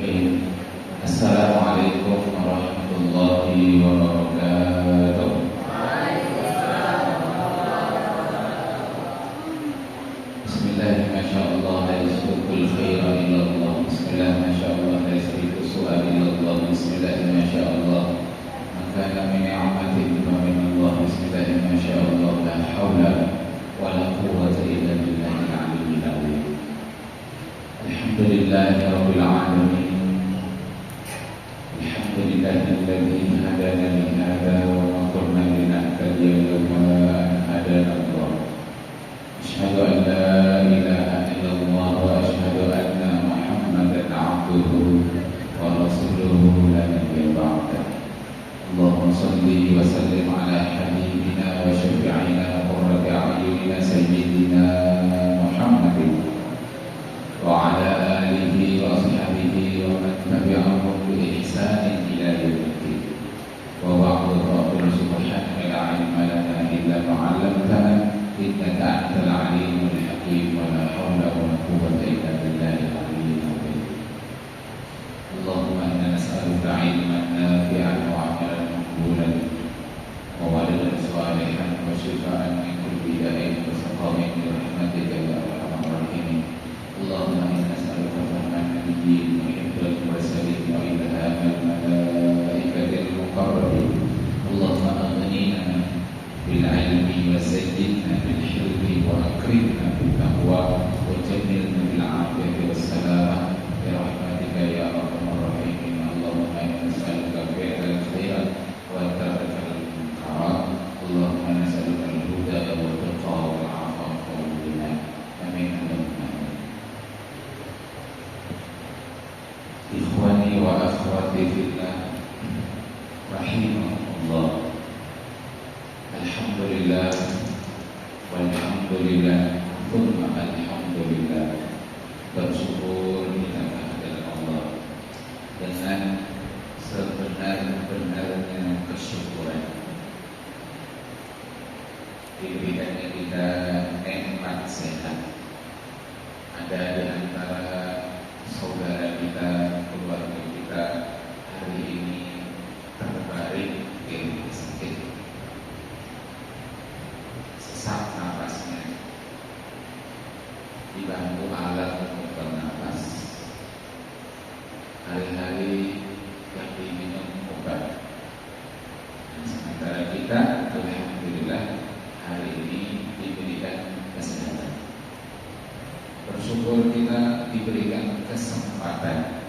Bismillahirrahmanirrahim. Assalamualaikum warahmatullahi wabarakatuh. Bismillahirrahmanirrahim. Masyaallah la yasbiqul khaira illallah. Bismillahirrahmanirrahim. Masyaallah la yasbiqus su'al illallah. Bismillahirrahmanirrahim. Masyaallah maka min ni'matin wa min Allah. Bismillahirrahmanirrahim. Masyaallah la haula wa la quwwata illa billahil aliyyil azim. Alhamdulillahirabbil alamin. Alhamdulillahilladzi hadana li hadza wa ma kunna linahtadiya laula an hadana Allah. Asyhadu an la ilaha illallah wa asyhadu anna Muhammadan abduhu wa rasuluhu la nabiyya ba'dah. Allahumma shalli wa sallim ala habibina wa syafi'ina wa qurrati a'yunina sayyidina Muhammadin wa ala alihi wa ashabihi wa man tabi'ahum bi ihsanin ila yaumil wa ba'du. Rabbana subhanaka la ilma lana illa ma 'allamtana innaka antal alimul hakim wa la hawla wa la quwwata illa billahil aliyyil azim. Allahumma inna nas'aluka 'ilman nafi'an wa 'amalan maqbulan wa waladan salihan wa shifaa'an min kulli da'in wa saqamin bi rahmatika ya arhamar rahimin. Allahumma inna nas'aluka fahman nabiyyin wa hifdzal mursalin wa ilhamal malaikatil muqarrabin. Allahumma aghnina bil ilmi wa zayyinna bil hilmi wa akrimna bil taqwa wa jammilna bil 'afiyati was salamah bi rahmatika ya arhamar rahimin. Allahumma inna nas'aluka fi'lal khairat wa tarkal munkar. Allahumma nas'aluka al-huda wa taqwa wal 'afafa wal ghina. Amin. Ikhwani wa akhwati fillah rahimahullah. Alhamdulillah walhamdulillah thumma alhamdulillah. Bersyukur kita kehadirat Allah dengan sebenar-benarnya kesyukuran. Diberikannya kita nikmat sehat. Ada di antara saudara kita, keluarga kita hari ini terbaring di rumah sakit, sesak nafasnya, dibantu alat untuk bernafas, hari-hari yang diminum obat. Dan sementara kita alhamdulillah hari ini diberikan kesehatan. Bersyukur kita diberikan kesempatan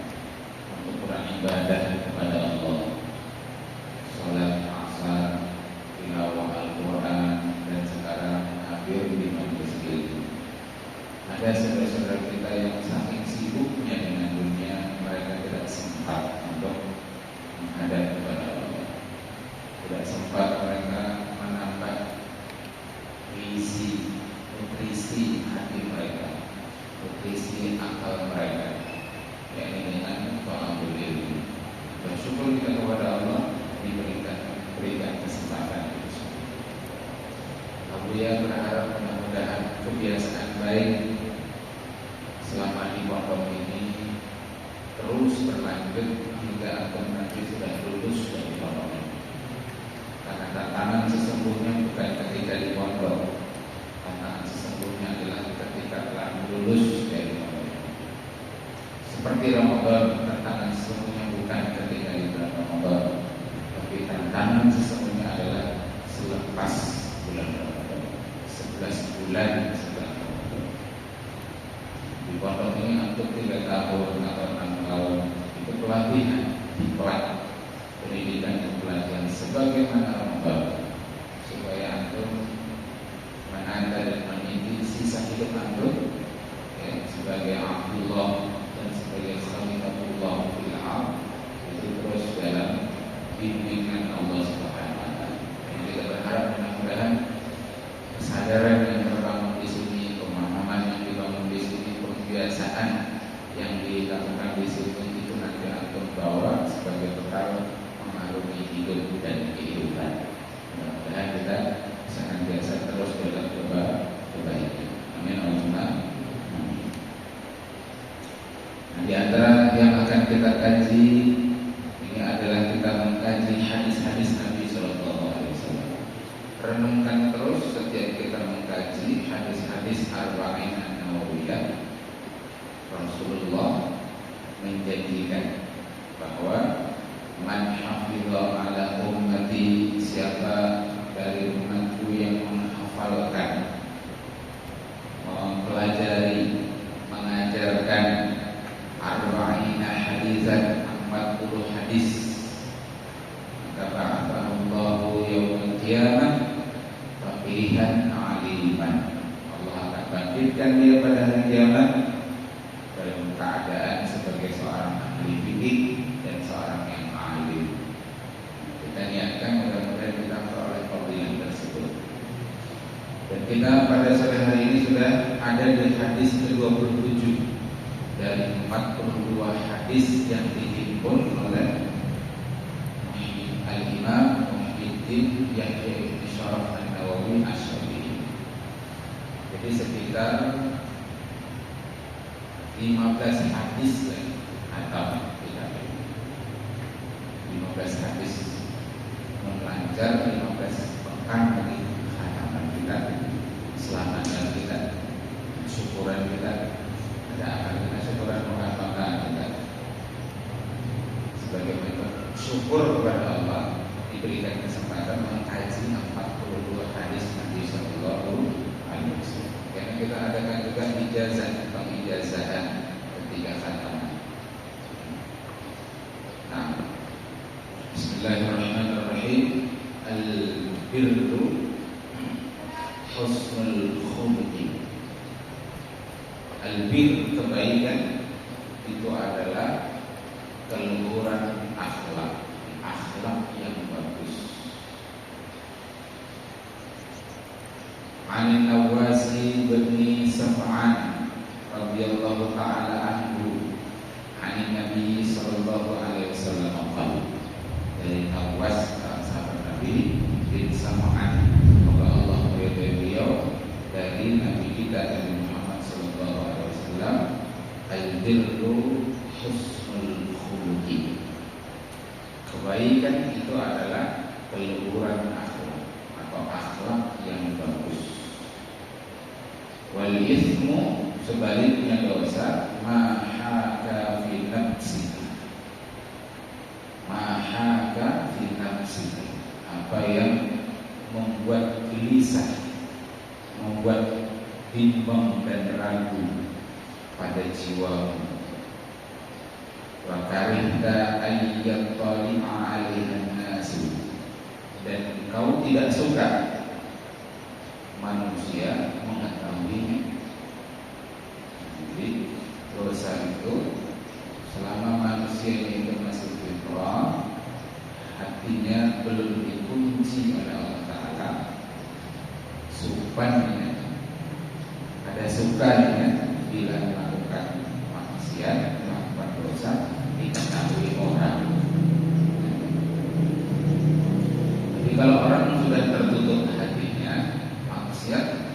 untuk beribadah kepada Allah, sholat asar, tilawah Al-Quran, dan sekarang hadir di majelis ilmu. Ada saudara-saudara kita yang saking sibuknya dengan dunia, mereka tidak sempat untuk menghadap kepada Allah. Tidak sempat mereka menambah nutrisi hati mereka, nutrisi akal mereka, yakni dengan ta'amul ilmi. Bersyukur kita kepada Allah diberikan kesempatan itu. Alhamdulillah, berharap mudah-mudahan kebiasaan baik selama di pondok ini terus berlanjut hingga akan nanti sudah lulus dari pondok ini. Karena tantangan sesungguhnya bukan ketika di pondok, tantangan sesungguhnya adalah ketika telah lulus dari pondok. Seperti Ramadan, tantangan sesungguhnya bukan ketika di bulan Ramadan, tapi tantangan sesungguhnya adalah selepas bulan Ramadan, 11 bulan setelah Ramadan. Di pondok ini untuk 3 tahun atau 6 tahun itu pelatihan, diklat, pendidikan dan pelatihan sebagaimana Ramadan, supaya antum menanda dan meniti sisa hidup antum sebagai Abdullah dan sebagai Khalifatullah fil ardh, itu terus dalam bimbingan Allah Subhanahu wa taala. Kita berharap mudah-mudahan kesadaran yang terbangun di sini, pemahaman yang dibangun di sini, kebiasaan yang dilakukan di sini itu nanti antum bawa sebagai bekal mengarungi hidup dan kehidupan. Mudah-mudahan kita senantiasa terus dalam kebaikan. Amin. Allahumma. Di antara yang akan kita kita kaji ini adalah kita mengkaji hadis-hadis Nabi Sallallahu Alaihi Wasallam. Renungkan terus setiap kita mengkaji hadis-hadis Arba'in An-Nawawiyah. Rasulullah menjanjikan bahwa man hafidha ala ummati, siapa dari umatku yang menghafalkan, mempelajari, mengajarkan arba'ina hadisan, 40 hadis, maka ba'athallahu yaumil qiyamah faqihan aliman. Allah akan bangkitkan dia pada hari kiamat dalam keadaan sebagai seorang ahli fikih dan seorang yang alim. Kita niatkan mudah-mudahan kita memperoleh fadilah tersebut. Dan kita pada sore hari ini sudah ada di hadis ke-27 dari 42 hadis yang dihimpun oleh Al-Imam Muhyiddin Yahya bin Syaraf An-Nawawi Asy-Syafi'i. Jadi sekitar 15 hadis lagi atau tidak 15 hadis melancar, 15 pekan lagi khataman kita, selamanya kita, syukuran kita, ada amal kita, syukuran mengamalkan kita sebagai bentuk syukur kepada Allah diberikan kesempatan mengkaji 42 hadis Nabi Sallallahu Alaihi Wasallam. Karena kita adakan juga ijazah, pengijazahan ketiga khataman. Nah, Bismillahirrahmanirrahim. Al-birru husnul khuluqi. Al-bir, kebaikan, itu adalah keluhuran akhlak, akhlak yang bagus. An Nawasi bin Sam'an radhiyallahu ta'ala anhu, an Nabi sallallahu alaihi wasallam qala, dari Nawas sahabat Nabi bin Sam'an, semoga Allah meridai beliau, dari Nabi kita Nabi Muhammad sallallahu alaihi wasallam, al-birru husnul khuluqi. Kebaikan itu adalah keluhuran akhlak atau akhlak yang bagus. Wal ithmu, sebaliknya dosa, mahaka fi nafsi, mahaka fi nafsi, apa yang membuat gelisah, membuat bimbang dan ragu pada jiwamu. Wa karihta ayyattali'a 'alaihan nasu, dan kau tidak suka manusia mengetahuinya. Jadi dosa itu selama manusia itu masih fitrah, hatinya belum dikunci oleh Allah Ta'ala, supannya, ada sukanya bila melakukan maksiat, melakukan dosa, diketahui orang. Jadi kalau orang sudah tertutup hatinya, maksiat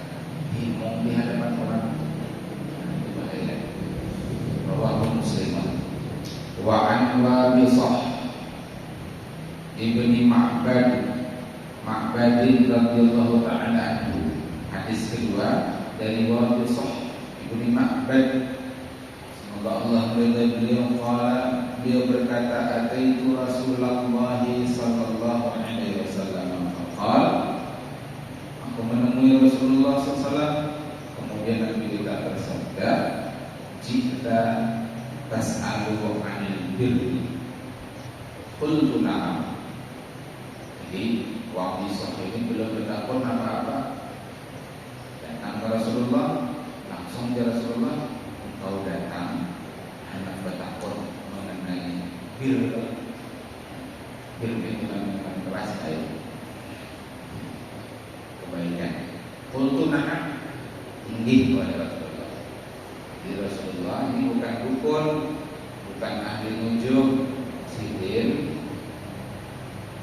dimong di hadapan orang, itu bahaya. Rawahu Muslim. Wa an Wabisah ibni Ma'badin radhiyallahu ta'ala anhu. Hadis kedua dari Wabisah ibni Ma'bad, semoga Allah meridai beliau. Beliau berkata, ataitu Rasulullah sallallahu alaihi wasallam faqala, aku menemui Rasulullah SAW, kemudian Nabi kita bersabda, jika tas'alu 'anil birri, qultu na'am. Jadi Wabisah ini belum bertakun apa-apa, datang ke Rasulullah, langsung ke Rasulullah, engkau datang hendak bertakun mengenai bir. Bir itu namanya keras air, kebaikan. Qultu na'am, tinggi kepada Rasulullah. Di Rasulullah ini bukan dukun, bukan ahli nujum, sihir.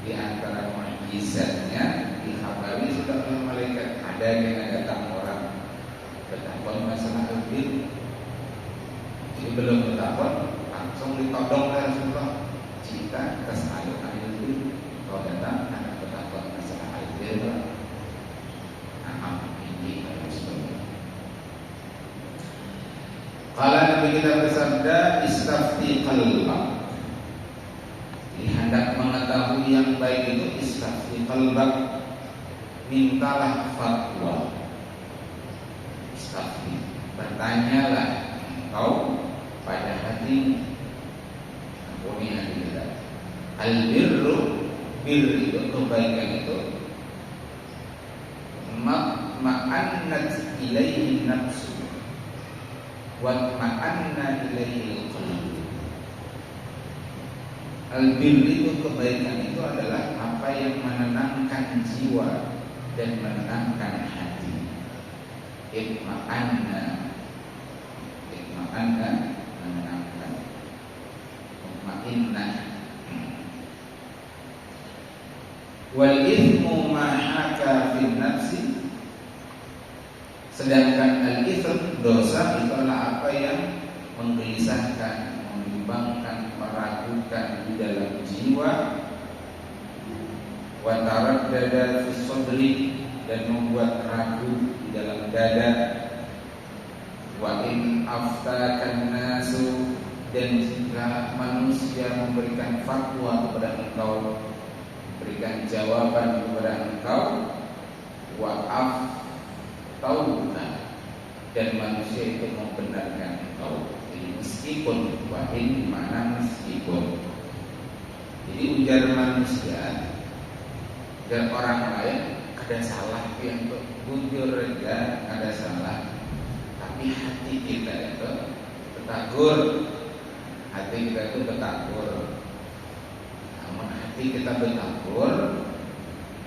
Di antara mukjizatnya dikhabari sudah oleh malaikat, ada yang datang orang bertakwa masalah bir. Jadi belum bertakwa langsung ditodong oleh Nabi kita bersabda, istafti qalbak. Hendak mengetahui yang baik itu istafti qalbak, mintalah fatwa. Istafti, bertanyalah engkau pada hati. Ampuni hati kita. Al-birru, bir itu kebaikan itu, ma'annat ilaihi nafsu wa ma'anna ilaihi qalbu. Al-bir itu kebaikan itu adalah apa yang menenangkan jiwa dan menenangkan hati. Itma'anna menenangkan, mutmainnah. Wal ithmu ma haka fil nafsi. Sedangkan al-ithm, dosa, itu adalah apa yang menggelisahkan, membimbangkan, meragukan di dalam jiwa. Wa taraddada fi sadri, dan membuat ragu di dalam dada. Wa in aftakan nasu, dan jika manusia memberikan fatwa kepada engkau, berikan jawaban kepada engkau, wa'af tauka, dan manusia itu membenarkan engkau. Jadi meskipun, wa'in mana meskipun. Jadi ujar manusia, ujar orang lain, ada salah yang bujur aja, ada salah. Tapi hati kita itu betakur, hati kita itu betakur. Hati kita betakur,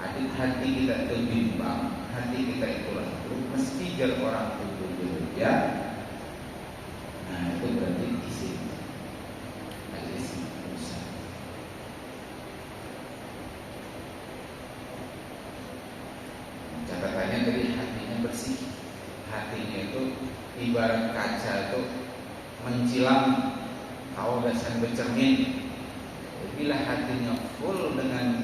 hati kita itu bimbang, hati kita itu ragu, meski jar orang itu bekerja. Nah itu berarti isi usaha. Catatannya tadi hatinya bersih. Hatinya itu ibarat kaca itu mencilam, kau dasar bercermin. Bila hatinya full dengan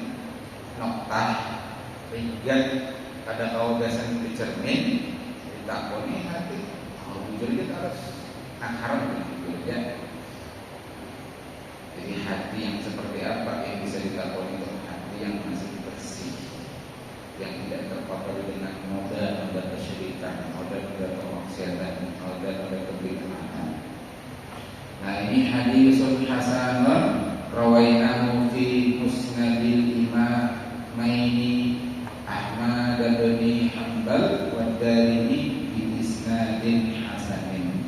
noktah, ringan, pada kawasan bercermin, ditakoni hati, kalau jujur kita harus haram ya. Jadi hati yang seperti apa yang bisa ditakoni? Untuk hati yang masih bersih, yang tidak terpapar dengan noda kesyirikan, noda kemaksiatan, noda kebid'ahan. Nah ini hadisul hasanun rawainahu fi musnadil imamaini Ahmad bin Hanbal wa Darimi bi isnadin hasanin.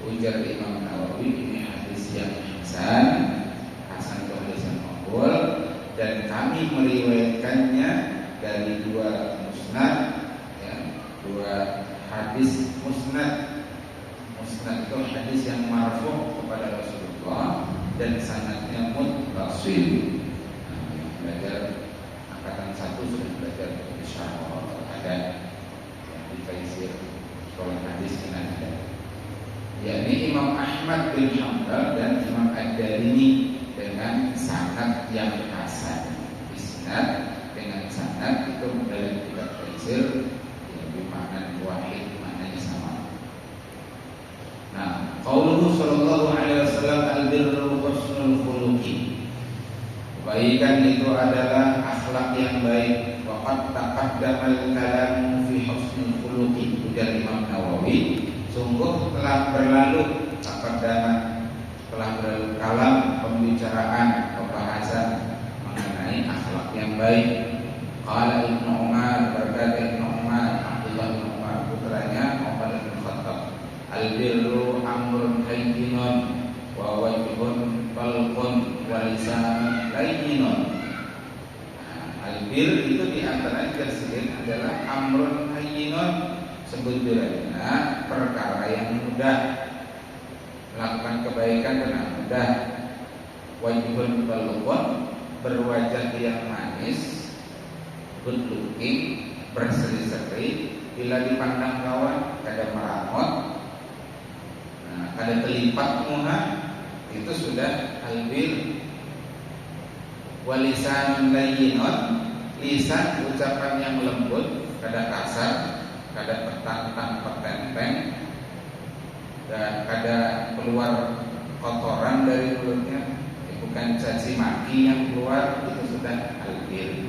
Ujar Imam Nawawi, ini hadis yang hasan itu hadis yang maqbul, dan kami meriwayatkannya dari dua musnad, ya, dua hadis musnad. Musnad itu hadis yang marfu' kepada Rasulullah dan sanadnya muttasil. Belajar angkatan 1 sudah belajar insyaallah ada yang di Faizir sekolah hadis ini ada. Yakni Imam Ahmad bin Hanbal dan Imam Ad-Darimi dengan sanad yang hasan. Isnad dengan sanad itu dalam kitab Faizir yang bermakna wahid, maknanya sama. Nah, qauluhu sallallahu alaihi wasallam al-birru husnul khuluqi. Kebaikan itu adalah akhlak yang baik. Wa qad taqaddama al-kalam fi husnul khuluqi. Ujar Imam Nawawi, sungguh telah berlalu telah berlalu kalam pembicaraan, pembahasan mengenai akhlak yang baik. Qala Ibnu Umar, berkata Ibnu Umar, Abdullah bin Umar putranya Umar bin Khattab, al-birru amrun hayyinun wa wajhun talqun wa lisanun layyinun. Al-bir itu diantara tersebut adalah amrun hayyinun, sebetulnya perkara yang mudah, melakukan kebaikan dengan mudah. Wajhun talqun, berwajah yang manis, good looking, berseri-seri, bila dipandang kawan kada meramot. Ada kelipat muha, itu sudah albir. Walisanun layyinun, lisan ucapan yang lembut, kada kasar, kada petantang petenteng. dan ada keluar kotoran dari mulutnya, bukan caci maki yang keluar, itu sudah albir.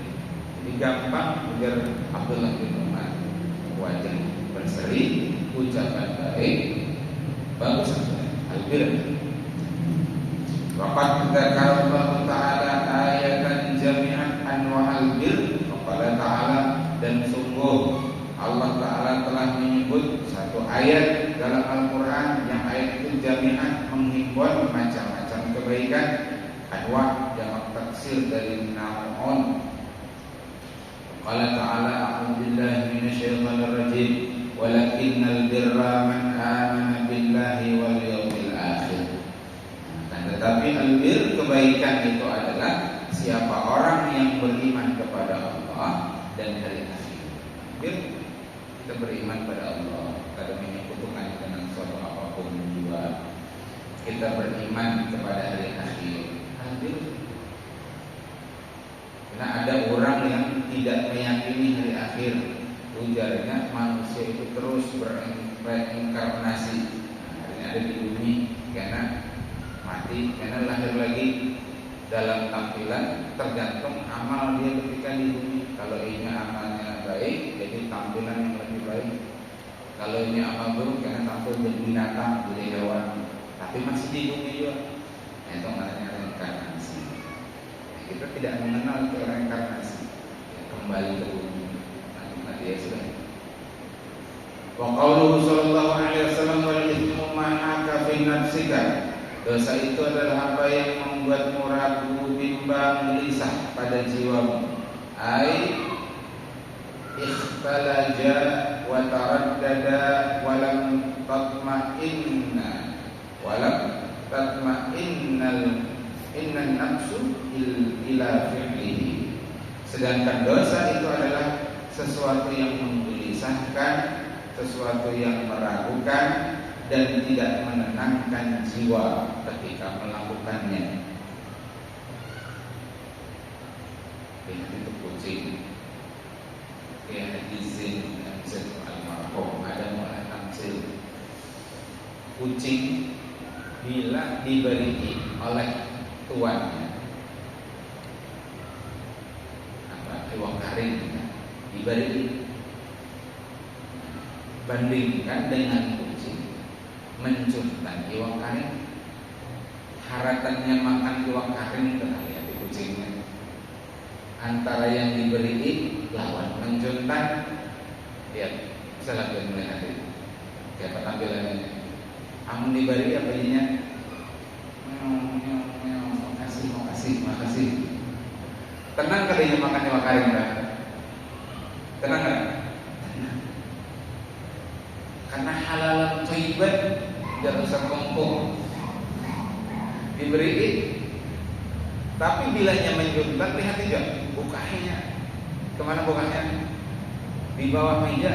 Jadi gampang agar Abdullah bin Umar wajah berseri, ucapan baik, bagus albir. Waqad dzakara Allah Ta'ala ayatan jami'an anwa'al bir. Qala Ta'ala, dan sungguh Allah Ta'ala telah menyebut satu ayat dalam Al-Quran yang ayat itu jami'an menghimpun macam-macam kebaikan. Anwa' yang taksir dari naon. Qala Ta'ala, a'udzu billahi minasyaitonir rajim, walakinnal birra man amana billahi wal yawmil akhir. Tetapi albir, kebaikan itu adalah siapa orang yang beriman kepada Allah dan hari akhir. Bir, kita beriman pada Allah, tidak menyekutukan dengan suatu apapun juga. Kita beriman kepada hari akhir. Albir. Karena ada orang yang tidak meyakini hari akhir, ujarnya manusia itu terus bereinkarnasi. Ada di bumi karena mati, karena lahir lagi dalam tampilan tergantung amal dia ketika di bumi. Kalau ini amalnya baik, jadi tampilan yang lebih baik. Kalau ini amal buruk, karena tampil jadi binatang, jadi hewan, tapi masih di bumi juga. Itu namanya reinkarnasi. Kita tidak mengenal itu reinkarnasi, kembali ke bumi. Nanti ya sudah. Wa qauluhu sallallahu alaihi wasallam, wal ithmu ma haka fi nafsika. Dosa itu adalah apa yang membuatmu ragu, bimbang, gelisah pada jiwamu. Ai ikhtalaja wa taraddada walam tatma'inna innan nafsu ila fi'lihi. Sedangkan dosa itu adalah sesuatu yang menggelisahkan, sesuatu yang meragukan dan tidak menenangkan jiwa ketika melakukannya. Itu kucing. Ya hadizin Zaid al-Marhum ada mulai tamsil. Kucing bila diberi oleh tuannya iwak karing diberi, bandingkan dengan mencuntan iwak karing, haratannya makan iwak karing terlihat di kucingnya. Antara yang diberi lawan mencuntan, lihat, saya lagi melihat itu. Siapa tampilannya? Amun diberi apa ininya? Makasih. Tenang kalinya makan iwak karing, kan? Tenang kan? Karena halal thayyiban, tidak usah kompong diberi. Tapi bilanya menyuntat, lihat juga bukanya. Kemana bukanya? Di bawah meja,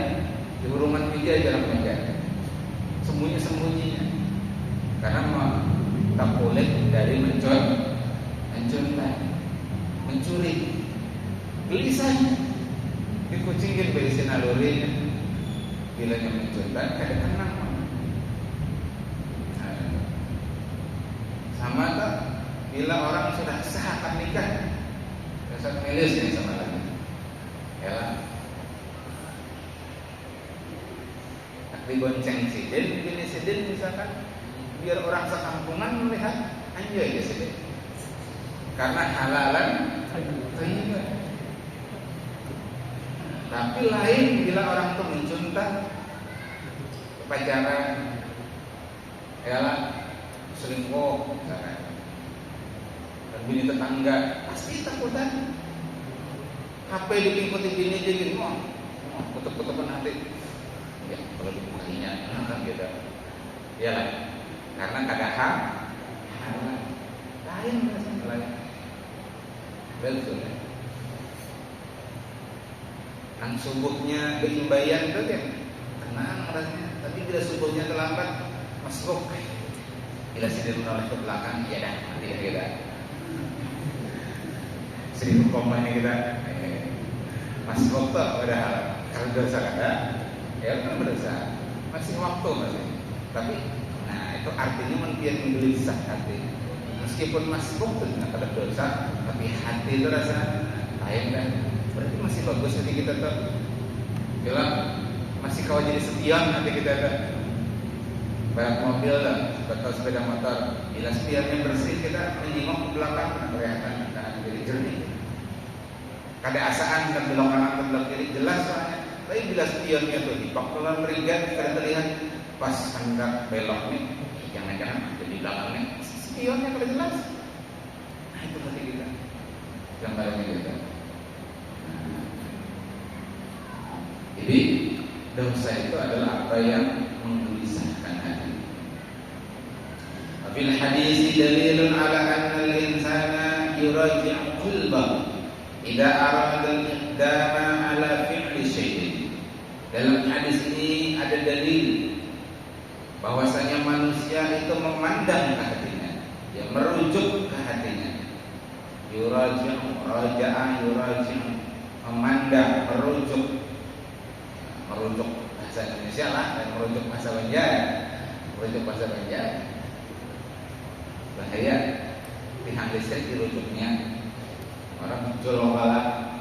di hurungan meja, dalam meja, sembunyi-sembunyinya. Karena tak boleh dari mencuntat, mencuri. Gelisahnya dikucingin berisi nalurinya. Bilanya mencuntat, kada tenang. Sama tak? Bila orang sudah sah akan nikah, dasar melis nih sama lagi. Ya, dibonceng sidin, pilih sidin misalkan, biar orang sekampungan melihat anjay ya sidin. Karena halalan thayyiban. Tapi lain bila orang itu mencuntat, pacaran, ya selingkuh, misalkan. Bini tetangga pasti takutan. HP dipingkuti bini jadi kutup-kutupan nanti. Ya kalau dibukainya kan gitu. Ya lah. Karena kada lain lain. Betul. Kan subuhnya keimbayan itu kan tenang rasanya. Tapi bila subuhnya terlambat masuk. Bila sidin menoleh ke belakang, ya dah nanti kita 1000 komanya kita masih waktu padahal kalau dosa kada ya kan berdosa masih waktu masih, tapi itu artinya membiar gelisah hati. Meskipun masbuk tidak ada dosa, tapi hati itu rasa lain kan. Berarti masih bagus hati kita tuh. Bila masih kau jadi sepion hati kita tuh. Balap mobil lah, atau sepeda motor, bila spionnya bersih kita menjengok ke belakang, kelihatan kanan kiri jernih. Kada asaan dan belok kanan ke belok kiri jelas soalnya. Tapi bila spionnya tuh dipakluan merigat, kada terlihat pas hendak belok nih, jangan-jangan jadi belakang nih, spionnya kada jelas. Nah itu hati kita, gambarannya kita. Jadi dosa itu adalah apa yang menggelisahkan hati. Fil hadis dalilun ala anna al-insana yuraji' qalbahu idza arada al-iqdama ala fi'li syai'in. Dalam hadis ini ada dalil bahwasanya manusia itu memandang ke hatinya, dia merujuk ke hatinya. Yuraji', raja'a, yuraji', memandang, merujuk bahasa Indonesia lah dan merujuk bahasa Banjar. Merujuk bahasa Banjar bahaya, tiang listrik dirujuknya orang jual balap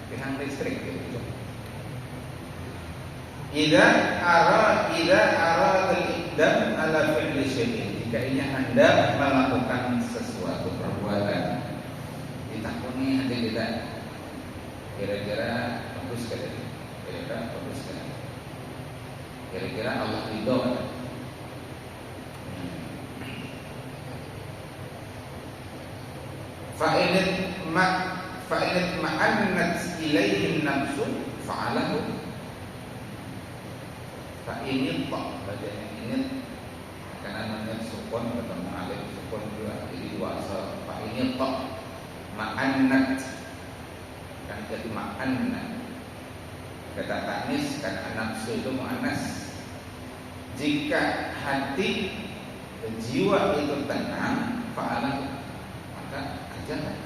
tiang listrik dirujuk. Ida ara al-iqdam ala fi'li syai'in, jika ini hendak melakukan sesuatu perbuatan, ditakuni hati kita, kira-kira bagus kada? Kira-kira bagus kan? Kira-kira Allah ridho kan? Fa'init ma'annat ilaihim nafsu fa'alahu. Fa'init tak bacanya init, karena namanya sukun bertemu alif sukun juga, jadi dua asal. Fa'init tak ma'annat, kan jadi ma'annat. Kata taknis, kata nafsu itu mu'annas. Jika hati jiwa itu tenang, fa'alahu, maka ajaran.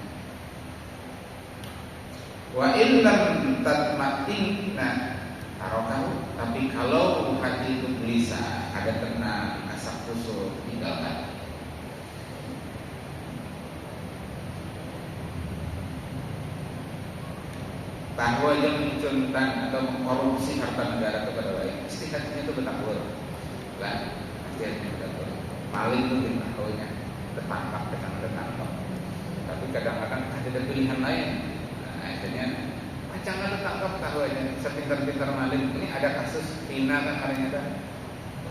Wa illam tatma'inna tarokahu, tapi kalau hati itu gelisah, ada tenang, asap kusuk, tinggalkan. Tahu aja mencontan atau mengkorupsi harta negara kepada lain, mesti hatinya itu bertakbur. Lah, pasti hatinya bertakbur. Maling itu ditahunya, tertangkap, tertangkap. Tapi kadang-kadang ada pilihan lain. Nah, akhirnya macam tertangkap, tahu aja sepintar-pintar maling. Ini ada kasus Pina kan hari ini kan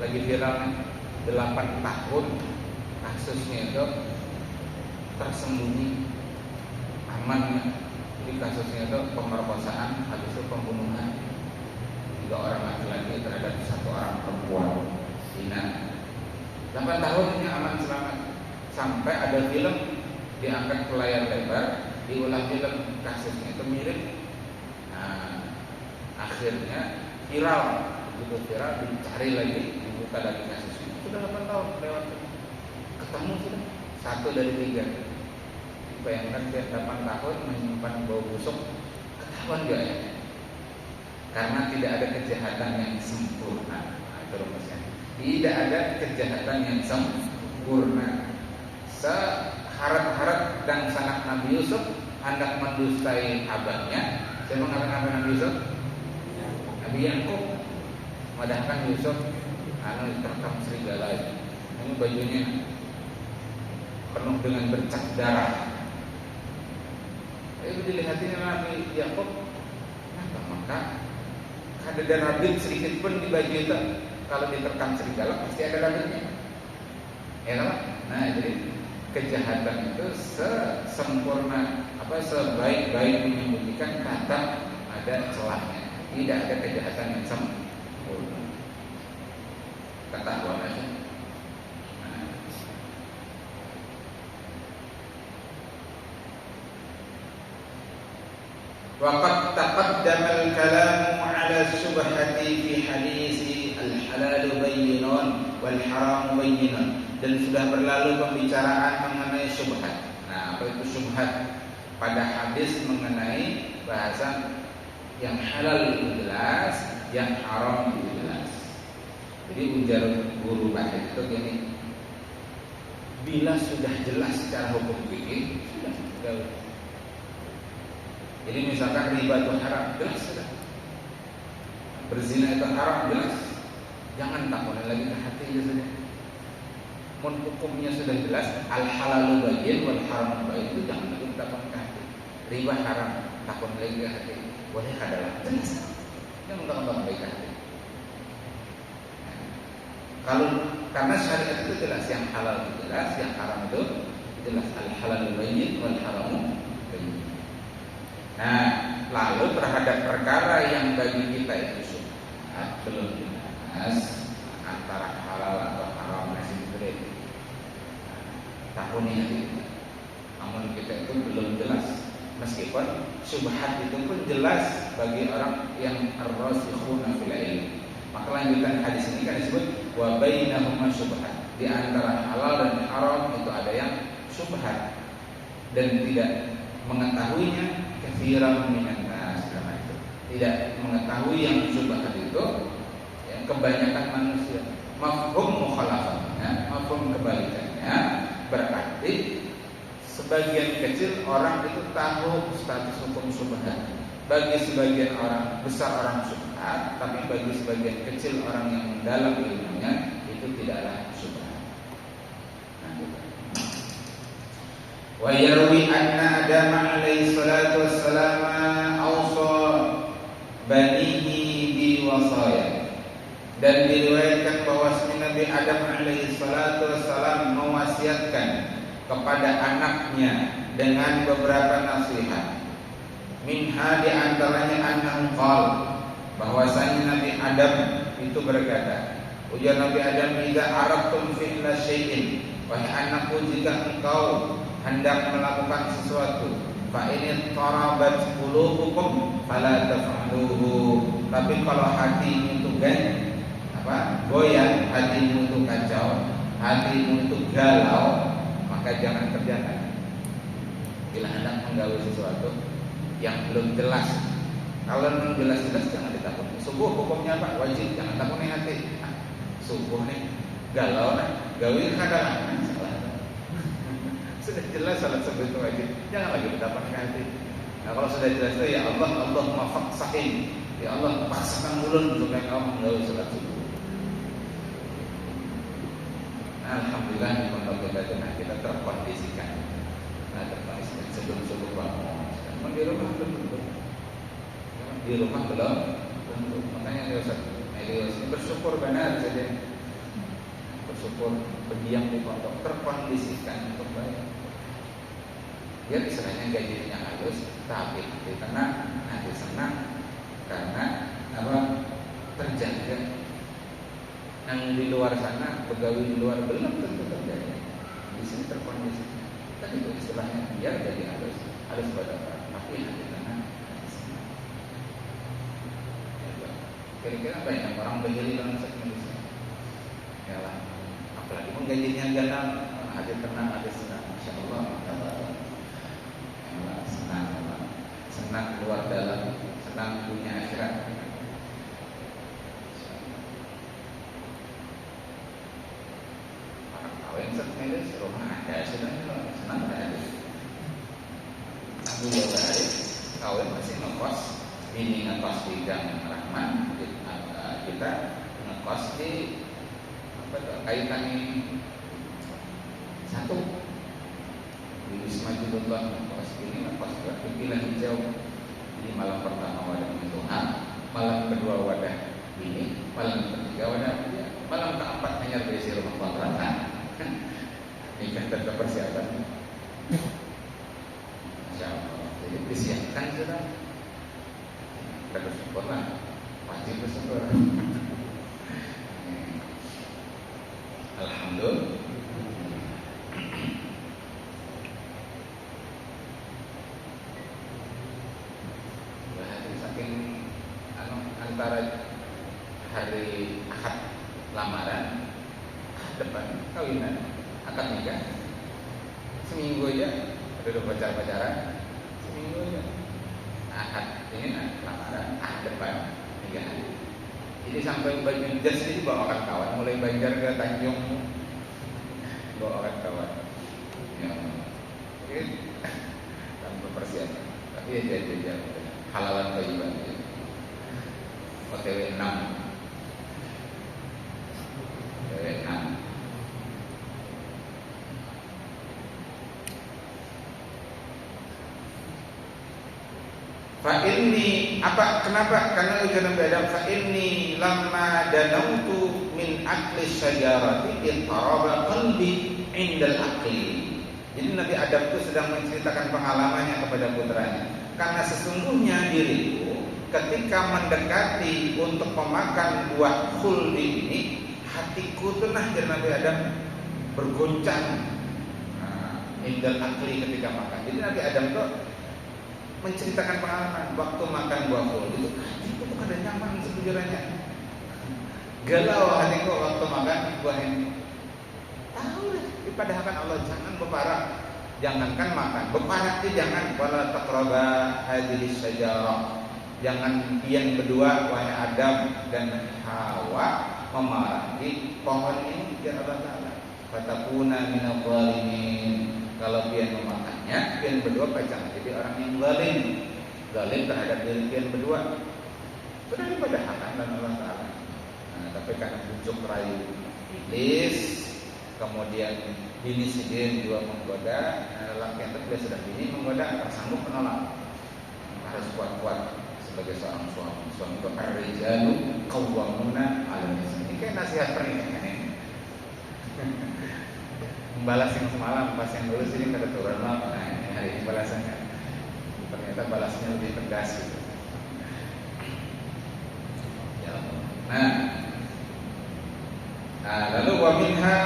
lagi viral nih, 8 tahun kasusnya itu tersembunyi aman. Jadi kasusnya itu pemerkosaan, habis itu pembunuhan 3 orang laki-laki terhadap 1 orang perempuan. Pina 8 tahun ini aman selamat. Sampai ada film diangkat ke layar lebar, diulang film kasusnya itu mirip. Nah, akhirnya viral, begitu viral dicari lagi, dibuka lagi kasusnya. Sudah 8 tahun lewat, ketemu sudah 1 dari 3. Bayangkan dia 8 tahun menyimpan bau busuk, ketahuan gak ya? Karena tidak ada kejahatan yang sempurna. Nah, itu rumusnya. Tidak ada kejahatan yang sempurna. Seharap-harap dan sanak Nabi Yusuf hendak mendustai abahnya. Saya mengatakan apa Nabi Yusuf? Nabi Yakub. Padahal Yusuf terkam serigala. Ini bajunya penuh dengan bercak darah. Itu dilihatin Nabi Yakub, maka ada rabit sedikit pun di baju itu. Kalau diterkam serigala pasti ada rabitnya, ya kan? Nah, jadi kejahatan itu sesempurna sebaik-baik menyembunyikan, tetap ada celahnya. Tidak ada kejahatan yang sempurna. Ketahuan aja. Waqad taqaddama al-kalamu 'ala syubhati fi hadis al-halal bayyinun wal haram bayyinun, dan sudah berlalu pembicaraan mengenai syubhat. Nah, apa itu syubhat? Pada hadis mengenai bahasan yang halal itu jelas, yang haram itu jelas. Jadi ujar guru bahasa itu gini, bila sudah jelas secara hukum fikih sudah gaul. Jadi misalkan riba itu haram, jelas sudah. Berzina itu haram, jelas. Jangan takutin lagi ke hati aja saja. Mun hukumnya sudah jelas, al halalu bayyin wal haram bayyin, itu jangan lagi takut ke hati. Riba haram, takut lagi ke hati. Boleh adalah jelas. Jangan takut baik ke hati. Kalau karena syariat itu jelas, yang halal itu jelas, yang haram itu jelas. Al halalu bayyin wal haram bayyin. Nah, lalu terhadap perkara yang bagi kita itu syubhat, belum jelas antara halal atau haram masih berbeda. Tahun ini, namun kita itu belum jelas. Meskipun syubhat itu pun jelas bagi orang yang ar-rasikhuna fil ilm. Maka lanjutan hadis ini kan disebut wa bainahuma syubhat. Di antara halal dan haram itu ada yang syubhat dan tidak mengetahuinya katsiran minan nas, itu tidak mengetahui yang syubhat itu yang kebanyakan manusia. Mafhum mukhalafahnya, mafhum kebalikannya, berarti sebagian kecil orang itu tahu status hukum syubhat. Bagi sebagian orang besar orang syubhat, tapi bagi sebagian kecil orang yang mendalam ilmunya itu tidaklah syubhat. Wa yarwi anna Adam alaihi salatu wassalam awsa banihi bi wasaya. Dan diriwayatkan bahwa Nabi Adam alaihi salatu wassalam mewasiatkan kepada anaknya dengan beberapa nasihat. Minha di antaranya annahu qala, bahwasanya Nabi Adam itu berkata, ujar Nabi Adam, "Idza aradtum fi'la syai'in", wahai anakku, jika engkau hendak melakukan sesuatu, fa in tarabat qulubukum fala taf'aluhu, tapi kalau hatimu itu goyang, hatimu itu kacau, hatimu itu galau, maka jangan kerjakan. Bila hendak menggawe sesuatu yang belum jelas, kalau belum jelas-jelas jangan ditakuni. Subuh hukumnya apa? Wajib, jangan takuni hati. Subuh nih galau nih, gawe kadang salah. Sudah jelas salat subuh itu wajib, jangan lagi berdapat ke hati. Nah kalau sudah jelas itu ya Allah, Allahumma faqsahin, ya Allah paksakan ulun supaya kau menggawe salat subuh. Alhamdulillah di pondok kita terkondisikan. Nah, terkondisikan sebelum subuh bangun. Memang di rumah belum. Di rumah belum. Makanya Elios ini bersyukur benar saja. Bersyukur berdiam di pondok terkondisikan untuk baik. Dia istilahnya gajinya halus, tapi karena nanti senang karena terjaga. Yang di luar sana, pegawai di luar belum tentu terjadi. Di sini terkondisi. Tadi itu istilahnya biar jadi halus pada orang. Tapi nanti karena kira-kira banyak orang berdiri dalam Indonesia. Ya lah, apalagi pun gajinya gagal, ada tenang, ada senang. Masya Allah, senang luar dalam, senang punya akhirat. Kawin rumah ada, senang ada. Dulu hari kawin masih ngekos, ini ngekos di Gang Rahman, kita ngekos di kaitan ini satu di Wisma Judullah ngekos ini ngekos di Villa Hijau. Jadi malam pertama wadah Tuhan, malam kedua wadah ini, malam ketiga wadah dia, malam keempat hanya berisi rumah kontrakan. Nikah tetap persiapan. Masya Allah. Jadi disiapkan sudah. Kita bersyukurlah, wajib bersyukur. Alhamdulillah. Berarti saking antara hari Ahad lamaran, depan kawinan, akad nikah, seminggu aja udah pacaran, seminggu aja. Ahad ini lamaran, ahad depan nikah. Jadi sampai baju jas ini bawa kawan, mulai Banjar ke Tanjung bawa kawan. Ya, mungkin tanpa persiapan. Tapi ya jadi halalan thayyiban. OTW 6. OTW 6. Fa inni kenapa? Karena ucapan Nabi Adam fa inni lamma danautu min akli syajarati ittaraba qalbi indal akli. Jadi Nabi Adam itu sedang menceritakan pengalamannya kepada putranya. Karena sesungguhnya diriku ketika mendekati untuk memakan buah khuldi ini, hatiku tuh Nabi Adam bergoncang. Indal akli ketika makan. Jadi Nabi Adam tuh menceritakan pengalaman waktu makan buah khuldi itu bukan ada nyaman sejujurnya. Galau hatiku waktu makan buah ini. Tahu lah, dipadahkan Allah jangan beparak, jangankan makan, beparak itu jangan. Wala taqraba hadhihi syajarah. Jangan pian berdua wahai Adam dan Hawa memarahi pohon ini ya Allah Taala. Fatakuna minadh dhalimin. Kalau pian memakannya, pian berdua jangan jadi orang yang zalim terhadap diri pian berdua. Sudah dipadahkan dan Allah Taala. Nah, tapi karena bujuk rayu iblis, kemudian bini sidin juga menggoda, laki yang terbiasa sudah bini menggoda, tak sanggup menolak. Harus kuat-kuat sebagai seorang suami. Suami itu ar-rijalu qawwamuna 'alan nisa. Ini kayak nasihat pernikahan ini. Membalas yang semalam pas yang dulu sini kada turun lah. Nah, ini hari ini balasannya. Ternyata balasnya lebih tegas gitu. Ya. Nah, lalu wa minha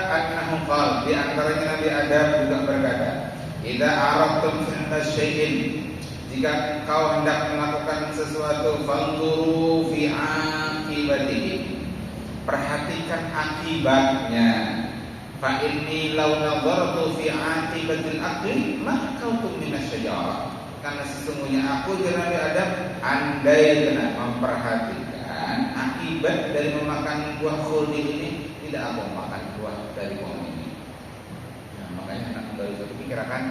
annahu qala, di antaranya Nabi Adam juga berkata, "Idza aradtum fi'la syai'in," jika kau hendak melakukan sesuatu, fanzuru fi aqibatihi, perhatikan akibatnya. Fa inni law nadartu fi aqibatil aqli ma kautu minasyajarah. Karena sesungguhnya aku Nabi Adam andai kena memperhatikan akibat dari memakan buah khuldi ini, tidak aku makan buah dari pohon ini. Nah, makanya anak menggawi itu pikirkan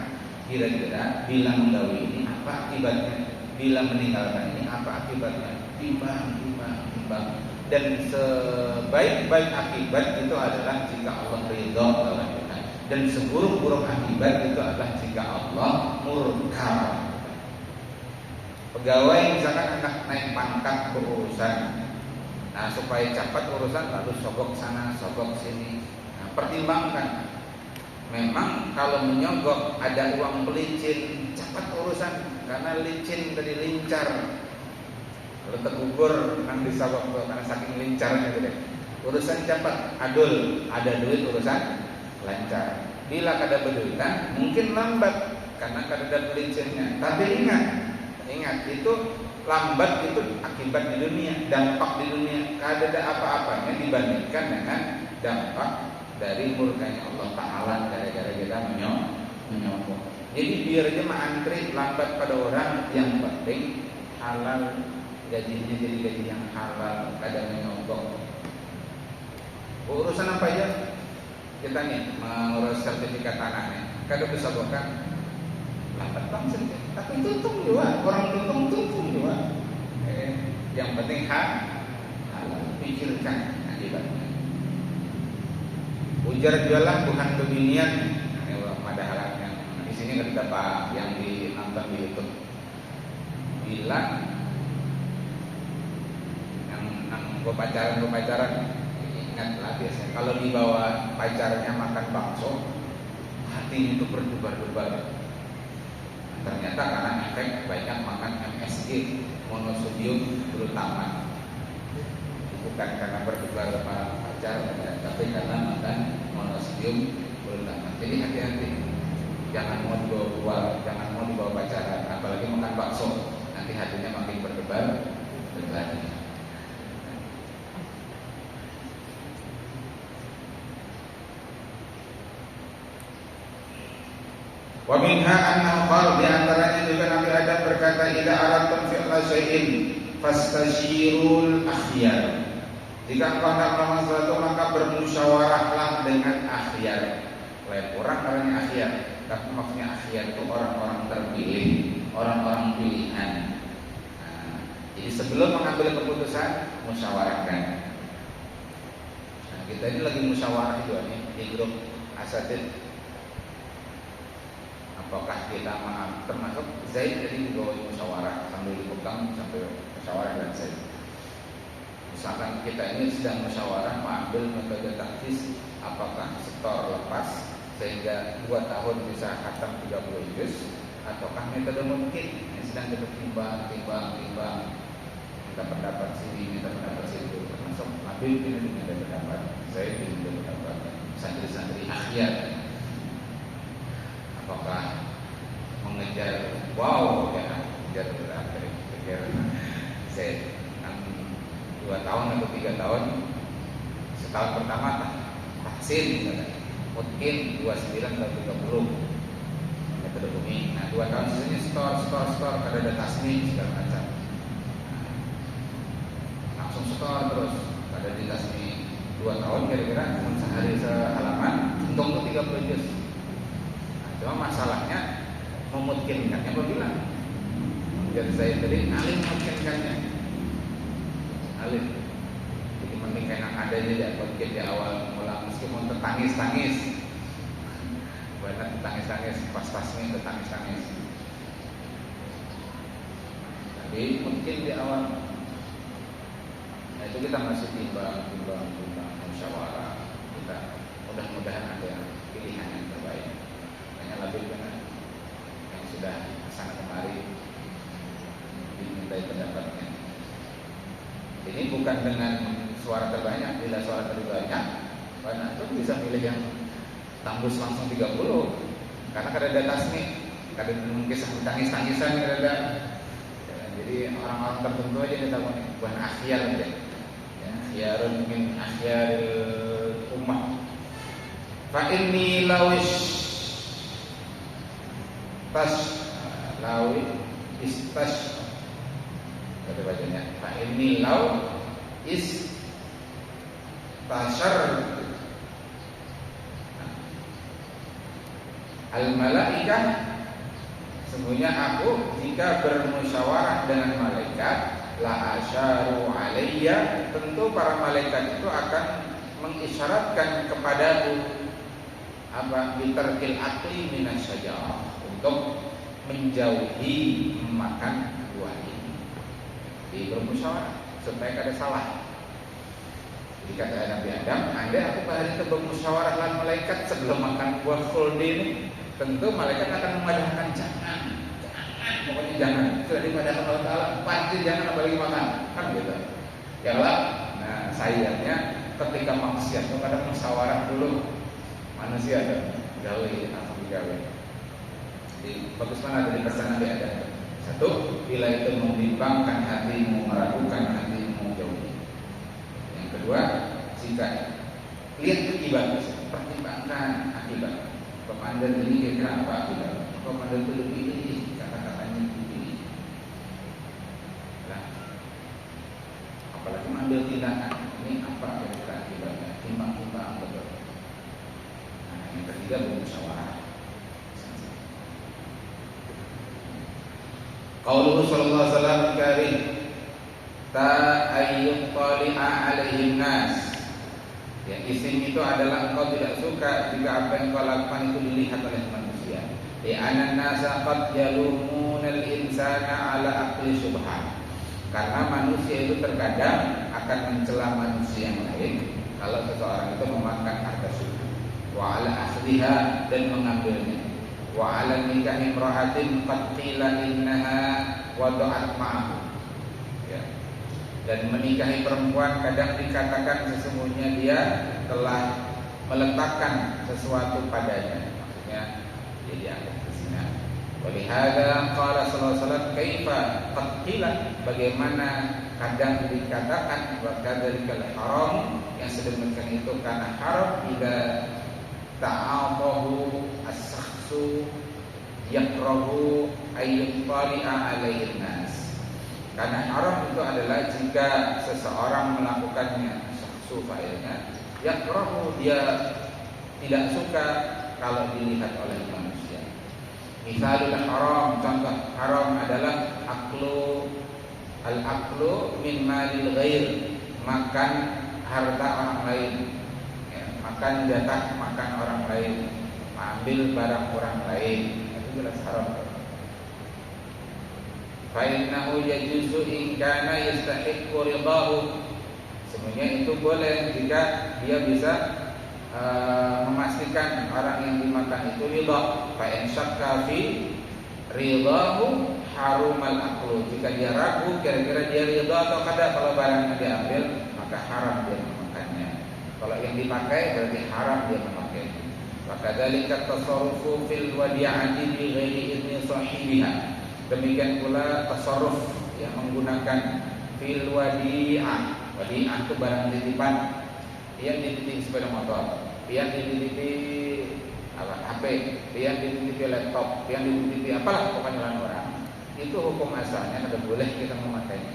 kira-kira bila menggawi ini apa akibatnya, bila meninggalkan ini apa akibatnya, timbang. Dan sebaik-baik akibat itu adalah jika Allah ridha kepada kita, dan seburuk-buruk akibat itu adalah jika Allah murka. Pegawai misalkan anak naik pangkat berurusan, nah supaya cepat urusan lalu sogok sana sogok sini. Nah, pertimbangkan. Memang kalau menyogok ada uang pelicin, cepat urusan karena licin tadi lincar. Kalau tergugur nang disogok karena saking lincarnya gitu deh. Urusan cepat, adul, ada duit urusan lancar. Bila kada berduitan mungkin lambat karena kada ada pelicinnya. Tapi ingat itu lambat itu akibat di dunia, dampak di dunia. Kada ada apa-apanya dibandingkan dengan dampak dari murkanya Allah Ta'ala gara-gara kita menyogok. Jadi biar aja antri lambat pada orang, yang penting halal, gajinya jadi gaji yang halal, kada menyogok. Urusan apa aja kita nih mengurus sertifikat tanahnya, kada bisa bukan lambat bang sedikit, tapi tuntung juga, orang tuntung juga. Yang penting halal, pikirkan akibatnya. Ujar jualan bukan kebinian, ada halatnya. Di sini ada Pak yang nonton di YouTube bilang yang pacaran, ingatlah biasanya kalau dibawa pacarnya makan bakso, hati itu berdebar-debar. Ternyata karena efek banyak makan MSG, monosodium glutamat. Bukan karena berdebar para pacar, tapi karena makan monosodium glutamat. Jadi hati-hati, jangan mau dibawa pacaran, apalagi makan bakso, nanti hatinya makin berdebar. Wa minha annahu qala, di antaranya juga Nabi Adam berkata, idza aradtum fi'la syai'in fastashirul akhyar. Jika engkau hendak melakukan sesuatu maka bermusyawarahlah dengan akhyar. Lain orang namanya akhyar, tapi maksudnya akhyar itu orang-orang terpilih, orang-orang pilihan. Nah, jadi sebelum mengambil keputusan musyawarahkan. Nah, kita ini lagi musyawarah juga nih di grup asatid. Apakah kita termasuk Zaid jadi dibawa musyawarah sambil dipegang sampai musyawarah dan Zaid. Misalkan kita ini sedang musyawarah mengambil metode taktis, apakah setor lepas sehingga 2 tahun bisa khatam 30 juz, ataukah metode mungkin yang sedang kita timbang, minta pendapat sini, minta pendapat situ, termasuk Habib ini minta pendapat, saya minta pendapat, santri-santri akhyar. Apakah mengejar kejar saya 2 tahun atau 3 tahun, setahun pertama tahsin misalnya, mungkin 29 atau 30 metode bumi. Nah 2 tahun sisanya store ada tasmi segala macam. Langsung store terus ada di tasmi 2 tahun kira-kira cuma sehari sehalaman untung ke 30 juz. Cuma masalahnya memungkinkannya apabila biar saya tadi alim memungkinkannya alim. Jadi mending enak ada aja mungkin di awal mula meskipun tertangis-tangis banyak tertangis-tangis pas tasmi tertangis-tangis. Tapi mungkin di awal nah itu kita masih timbang musyawarah kita mudah-mudahan ada pilihan yang terbaik. Lebih dengan yang sudah sana kemari dimintai pendapatnya. Ini bukan dengan suara terbanyak, bila suara terbanyak banyak itu bisa milih yang tembus langsung 30 karena ada tasmi, kadang mungkin tangis-tangisan ada. Jadi orang-orang tertentu aja kita bukan akhyar aja. Ya, akhyarun min akhyaril ummah. Fa inni lawish istas kata bacanya fa inni law istashar al malaikah, sesungguhnya aku jika bermusyawarah dengan malaikat la asyaru alayya, tentu para malaikat itu akan mengisyaratkan kepadaku apa bitarkil akli minasyajarah, untuk menjauhi memakan buah ini. Di bermusyawarah supaya kada salah. Jadi kata Nabi Adam, andai aku hari itu bermusyawarah dengan malaikat sebelum makan buah khuldi ini, tentu malaikat akan memadahkan jangan, pokoknya jangan. Sudah dimadahkan Allah Taala, pasti jangan apalagi makan, kan gitu. Ya lah. Nah sayangnya ketika maksiat itu kadang musyawarah dulu manusia gawe langsung digawe. Jadi bagus mana dari pesan Nabi Adam. Satu, bila itu membimbangkan hatimu, meragukan hatimu, jauhi. Yang kedua, jika lihat akibat, pertimbangkan akibat. Komandan ini kira-kira apa akibat? Komandan itu lebih ini, kata-katanya begini. Nah, apalagi mengambil tindakan, ini apa kira-kira akibatnya? Timbang-timbang betul. Nah, yang ketiga bermusyawarah. Qauluhu sallallahu alaihi wasallam karim ta ayyub qali'a alaihim nas. Yang isim itu adalah engkau tidak suka jika apa yang kau lakukan itu dilihat oleh manusia. Li'anna nasa qad yalumuna al-insana ala aqli subhan. Karena manusia itu terkadang akan mencela manusia yang lain kalau seseorang itu memakan harta subuh. Wa ala akhliha, dan mengambilnya. Wa ala nikah imra'atin qad qila innaha wada'at ma'ahu. Ya. Dan menikahi perempuan kadang dikatakan sesungguhnya dia telah meletakkan sesuatu padanya. Maksudnya dia dianggap berzina. Wa lihada qala sallallahu alaihi wasallam kaifa qad qila, bagaimana kadang dikatakan wa kadzalikal haram, yang sedemikian itu karena haram bila ta'atahu as-sakhsu yakrahu ayyuttali'a alaihin nas. Karena haram itu adalah jika seseorang melakukannya, usul fa'ilnya. Yakrahu, dia tidak suka kalau dilihat oleh manusia. Misalul haram, contoh haram adalah al-aklu min malil ghair, makan harta orang lain, ya, makan jatah makan orang lain, ambil barang orang lain, itu jelas haram. Fa innahu yajuzu in kana yastahiqqu ridahu, sebenarnya itu boleh jika dia bisa memastikan orang yang dimakan itu ridha. Fa in syakka fi ridahu harumal aklu, jika dia ragu kira-kira dia ridha atau kada kalau barang yang diambil, maka haram dia memakannya. Kalau yang dipakai berarti haram dia memakai. Maka dzalika tasarrufu fil wadi'ati bi ghairi idzni sahibiha, demikian pula tasarruf yang menggunakan fil wadi'ah. Wadi'ah itu barang titipan, yang dititipi sepeda motor, yang dititipi HP, yang dititipi laptop, yang dititipi apalah pokoknya orang. Itu hukum asalnya tidak boleh kita memakainya,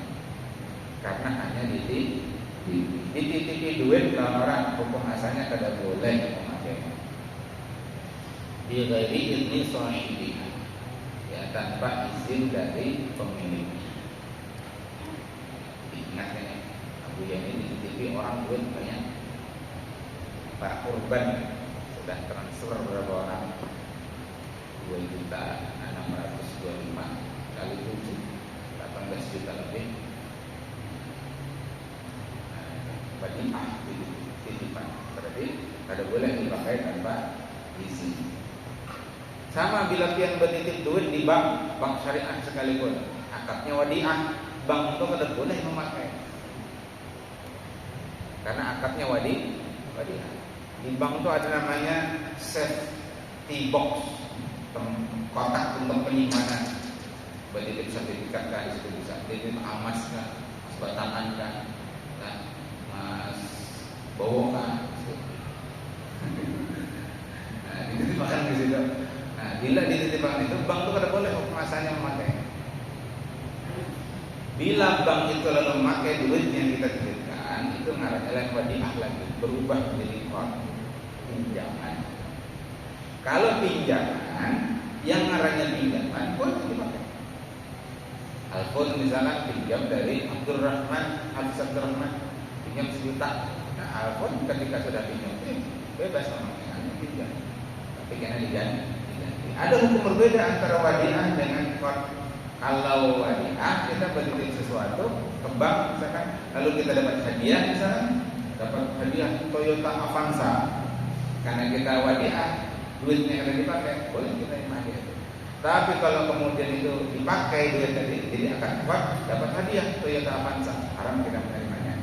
karena hanya dititipi duit dalam orang, hukum asalnya tidak boleh memakainya. Di ghairi idzni sahibiha, ya, tanpa izin dari pemiliknya. Ingat ya, Abu yang ini dititipi orang duit banyak. Pak Kurban sudah transfer berapa orang? 2.625 kali 7, 18 juta lebih. Wadi'ah titipan, berarti tidak boleh dipakai tanpa izin. Sama bila pian bertitip duit di bank syariah sekalipun, akadnya wadi'ah, bank itu tidak boleh memakai, karena akadnya wadi'ah. Di bank itu ada namanya safety box, kotak untuk penyimpanan. Bertitip sertifikat kan, di situ bisa titip amas kan, mas batangan kan, mas bowo kan. Nah, dititipkan di situ. Nah, bila dititipkan itu, bank itu kada boleh hukum asalnya memakai. Bila bank itu lalu memakai duit yang kita titipkan, itu ngarannya lain wadi'ah lagi, berubah menjadi pinjaman. Kalau pinjaman, yang ngarannya pinjaman boleh dipakai. Alfon misalnya pinjam dari Abdurrahman, pinjam 1 juta. Nah, Alfon ketika sudah pinjam, bebas memakainya pinjam, tapi karena diganti. Ada hukum berbeda antara wadi'ah dengan qard. Kalau wadi'ah kita bertitip sesuatu ke bank misalkan, lalu kita dapat hadiah, misalkan dapat hadiah Toyota Avanza, karena kita wadi'ah, duitnya yang dipakai, boleh kita pakai. Tapi kalau kemudian itu dipakai duit tadi, jadi akan kuat dapat hadiah Toyota Avanza, haram kita menerimanya.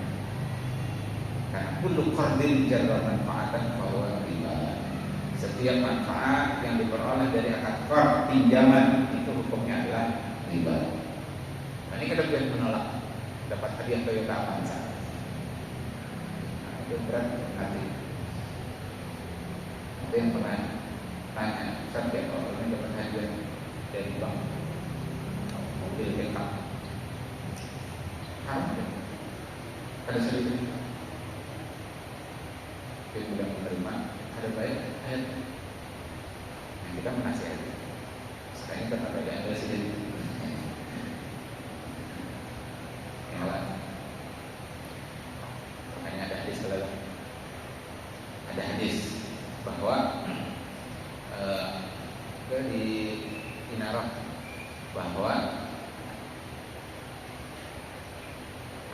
Karena kullu qardin jarra manfaatan fahuwa riba. Setiap manfaat yang diperoleh dari akad qard, pinjaman, itu hukumnya adalah riba. Nah, ini kita boleh menolak dapat hadiah Toyota Avanza. Nah, itu berat hati. Ada yang pernah tanya, sampai kalau ini dapat hadiah dari bank mobil bengkel, haram ya? Ada sedikit dia tidak menerima, ada baik ayat yang kita menasihati. Sekarang kita ada yang sedikit yang lain. Makanya ada hadis kalau ada hadis bahwa di Inarah bahwa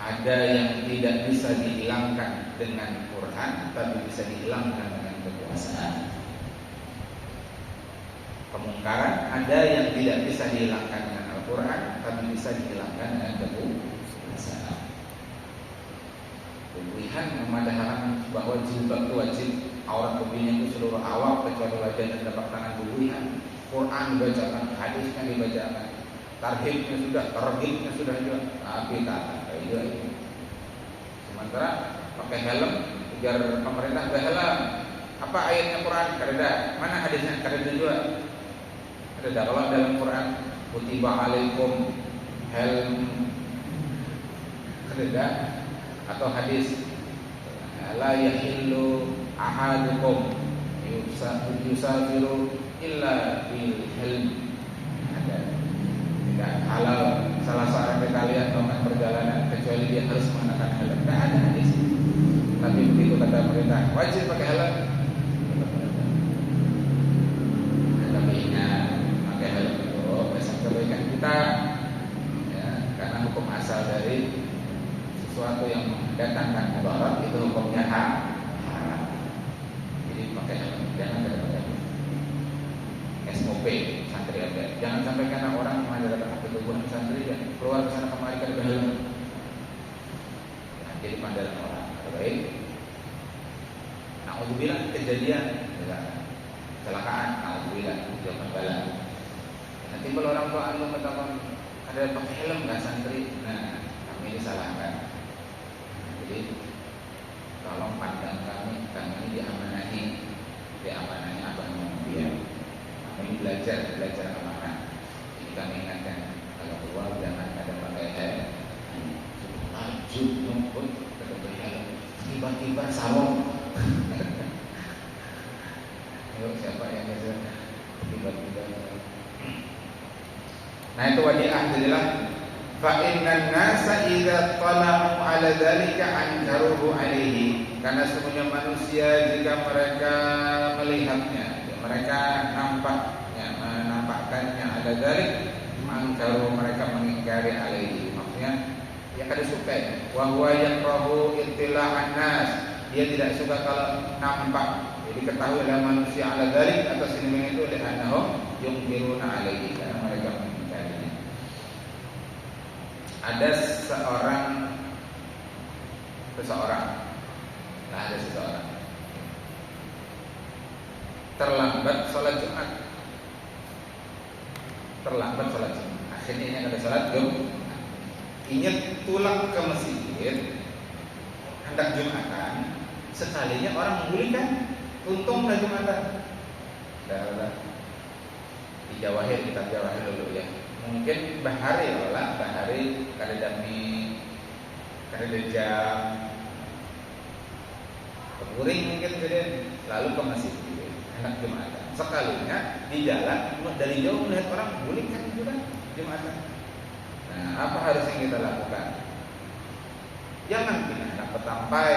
ada yang tidak bisa dihilangkan dengan Quran, tapi bisa dihilangkan dengan kekuasaan. Kemungkaran ada yang tidak bisa dihilangkan dengan Al-Quran, tapi bisa dihilangkan dengan kekuasaan. Pilihan memadahakan bahwa jilbab itu wajib, aurat tubuhnya itu seluruh awam kecuali wajah dan telapak tangan tubuhnya. Quran dibacakan, hadisnya dibacakan, tarhibnya sudah, targhibnya sudah juga, tapi tak kayak itu. Sementara pakai helm, biar pemerintah pakai helm. Apa ayatnya Quran? Karena mana hadisnya? Karena juga. Ada kalau dalam Quran, kutiba alaikum helm, ada atau hadis la yahillu ahadukum yusafiru illa bil hilm. Ada tidak halal salah seorang dari kalian melakukan perjalanan kecuali dia harus mengenakan helm. Tidak ada hadis. Tapi begitu kata pemerintah wajib pakai helm. Tapi ingat pakai helm itu besar kebaikan kita, ya, karena hukum asal dari sesuatu yang mendatangkan mudarat itu hukumnya haram. Jadi pakai helm, jangan pakai SOP santri ada. Jangan sampai karena orang mengadakan kebutuhan santri dan keluar ke sana kemari ke helm. Jadi pandangan orang. Baik. Nauzubillah kejadian kecelakaan, nauzubillah zaman bala. Nanti kalau orang tua anu mengatakan ada pakai helm nggak santri, nah kami disalahkan. Jadi tolong pandang kami diamanahi abang dia. Kami belajar amanah. Jadi kami ingatkan kalau keluar jangan ada pakai helm. Maju numpuk pakai helm. Tiba-tiba sarung. Ayo siapa yang bisa tiba-tiba. Nah itu wadiah jadilah. Fa innan nasa idza tala'u 'ala dzalika ankaruhu 'alaihi. Karena semuanya manusia jika mereka melihatnya, mereka menampakkannya ada dzalik, ankaru mereka mengingkari 'alaihi. Maksudnya yang kada suka wa huwa yakrahu ittila'an nas. Dia tidak suka kalau nampak. Jadi ketahui oleh manusia ala dzalik atas ini itu li'annahum yungkiruna 'alaihi, karena mereka mengingkarinya. Ada seseorang terlambat sholat Jumat. Akhirnya ini ada sholat Jumat. Ingat pulang ke masjid, hendak Jumatan, sekalinya orang menggulingkan, untung dah Jumatan. Dah. Di kitab Jawahir dulu ya. Mungkin bahari kada dami kada jam kemuring mungkin jadi lalu ke masjid hendak Jumatan. Sekalinya di jalan dari jauh melihat orang gulingkan juga Jumatan. Nah, apa harus yang kita lakukan? Jangan kita hendak petampai.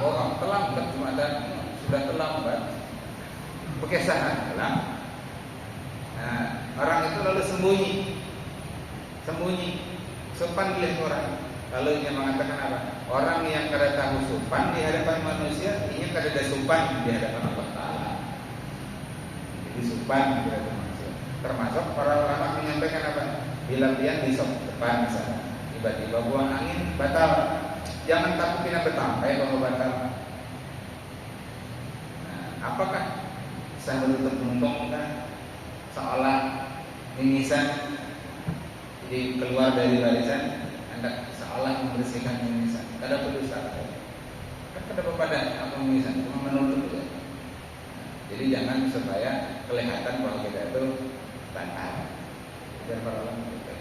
Orang terlambat Jumatan, sudah terlambat. Berkesahan terlambat. Nah, orang itu lalu sembunyi, sopan dilihat orang. Lalu dia mengatakan apa? Orang yang kada tahu sopan di hadapan manusia, ini kada ada sopan di hadapan Allah Taala. Jadi sopan di hadapan manusia. Termasuk para ulama menyampaikan apa? Bila dia di depan misalnya, tiba-tiba buang angin batal. Jangan takut tidak bertampai kalau batal. Nah, apakah sambil untung kan? Seolah mimisan, jadi keluar dari barisan, hendak seolah membersihkan mimisan. Kada perlu salah. Kan kada pepadan apa mimisan, cuma menutup ya. Jadi jangan supaya kelihatan bahwa kita itu batal.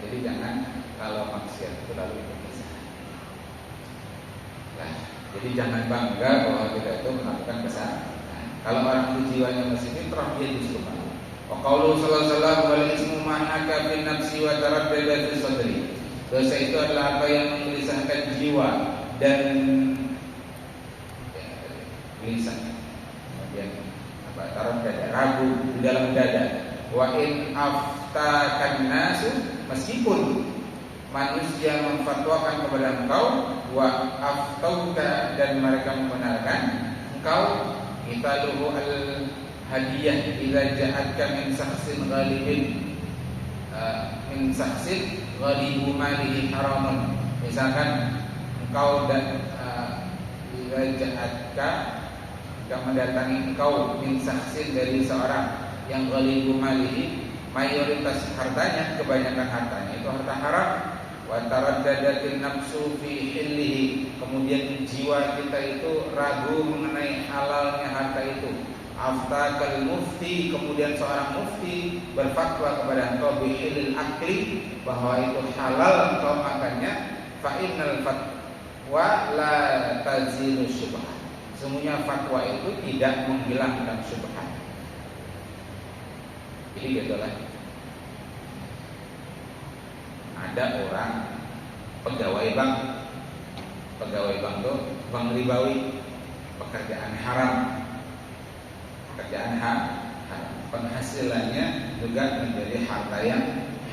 Jadi jangan kalau maksiat itu lalu berpisah. Nah, jadi jangan bangga bahwa kita itu melakukan kesalahan. Kalau orang itu jiwanya masih fitrah, dia justru malu. Wa qaulu sallallahu alaihi wasallam wal ismu ma'aka fi nafsi wa taraddada fi sadri. Dosa itu adalah apa yang menggelisahkan jiwa dan gelisah. Kemudian apa? Taraddada, ragu di dalam dada. Wa in aftakan nasu, meskipun manusia memfatwakan kepada engkau, wa aftauka, dan mereka membenarkan engkau, italuhu al hadiyah idza ja'atka min shakhsin ghalibin min shakhsin ghalibu malihi haramun. Misalkan engkau dan idza ja'atka, jika mendatangi engkau min shakhsin dari seorang yang ghalibu malihi, mayoritas hartanya, kebanyakan hartanya itu harta haram. Wa taraddadatin nafsu fi hillihi, kemudian jiwa kita itu ragu mengenai halalnya harta itu. Aftakal mufti, kemudian seorang mufti berfatwa kepada engkau bihilil akli, bahwa itu halal engkau makannya. Fa innal wa la tazilu syubhat. Semuanya fatwa itu tidak menghilangkan syubhat. Jadi gitulah. Ada orang pegawai bank tuh bank ribawi, pekerjaan haram, penghasilannya juga menjadi harta yang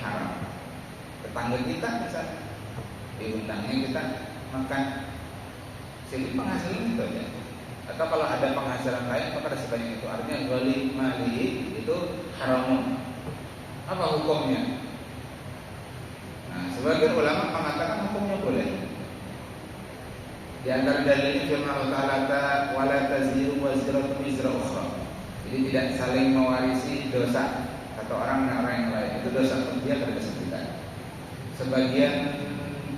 haram. Tetangga kita misalnya diundangnya kita makan, jadi penghasilan itu aja. Atau kalau ada penghasilan lain maka ada sebanyak itu, artinya wali mali itu haramun. Apa hukumnya? Nah, sebagian ulama mengatakan hukumnya boleh. Di antara dalilnya firman Allah Ta'ala wala taziru wazratun wizra ukhra. Jadi tidak saling mewarisi dosa atau orang yang lain. Itu dosa dia pada dosa kita. Sebagian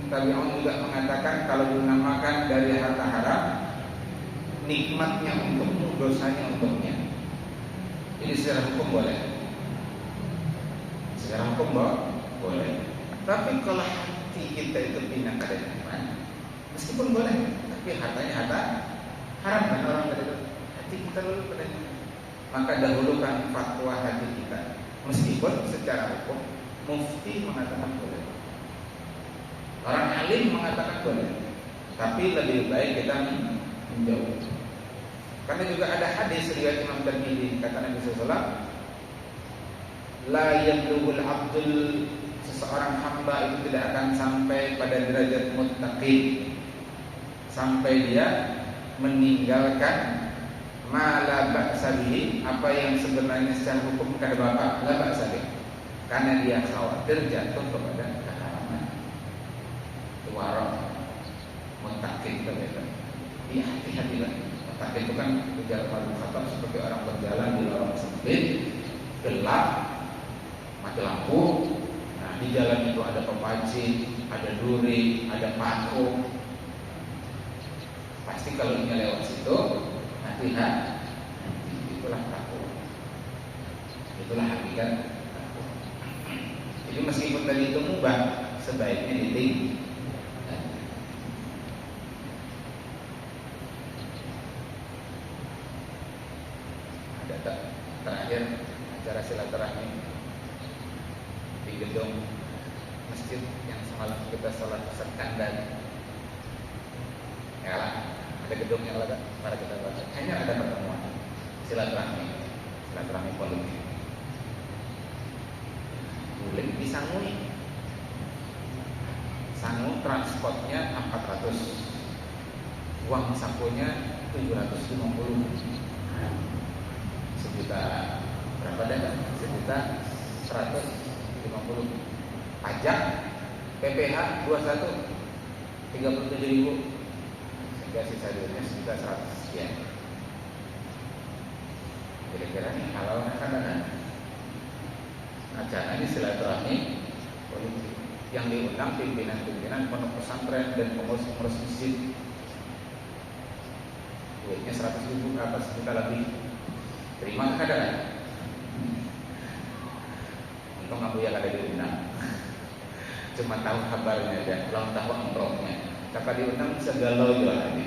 tabi'un juga mengatakan kalau dinamakan dari harta haram, nikmatnya untukmu, dosanya untuknya. Jadi secara hukum boleh. Secara hukum boleh. Tapi kalau hati kita itu pindah pada iman, meskipun boleh, tapi hartanya harta haram kan orang tadi. Hati kita dulu pada iman. Maka dahulukan fatwa hati kita. Meskipun secara hukum mufti mengatakan boleh, orang alim mengatakan boleh, tapi lebih baik kita menjauh. Karena juga ada hadis riwayat Imam Tirmidzi, kata Nabi sallallahu alaihi wasallam, la yablughul abdul, seseorang hamba itu tidak akan sampai pada derajat muttaqin sampai dia meninggalkan ma la ba'sa bihi, apa yang sebenarnya secara hukum kada apa la ba'sa bihi, karena dia khawatir jatuh kepada keharaman. Itu warok muttaqin itu. Ya, hati-hatilah. Muttaqin itu kan ujar Umar bin Khattab seperti orang berjalan di lorong sempit, gelap, mati lampu. Nah, di jalan itu ada pepancing, ada duri, ada paku. Pasti kalau dia lewat situ, hati-hati. Itulah takwa. Itulah hakikat takwa. Jadi meskipun tadi itu mubah, sebaiknya ditinggi. Ada terakhir acara silaturahmi di gedung masjid yang semalam kita sholat sekandar. Ya lah, ada gedung yang ada, mari kita baca. Hanya ada pertemuan silaturahmi politik. Boleh disangui. Sangu transportnya 400, uang sakunya 750, sejuta berapa dah? Sejuta 150. Pajak PPH 21 37.000, sehingga sisa duitnya sejuta 100 sekian. Kira-kira nih kalau kan acara ini silaturahmi politik yang diundang pimpinan-pimpinan pondok pesantren dan pengurus-pengurus masjid. Duitnya 100.000 ke atas, juta lebih. Terima kadang. Untung Abu yang ada diundang. Cuma tahu kabarnya aja, belum tahu amplopnya. Kata diundang bisa galau juga hati.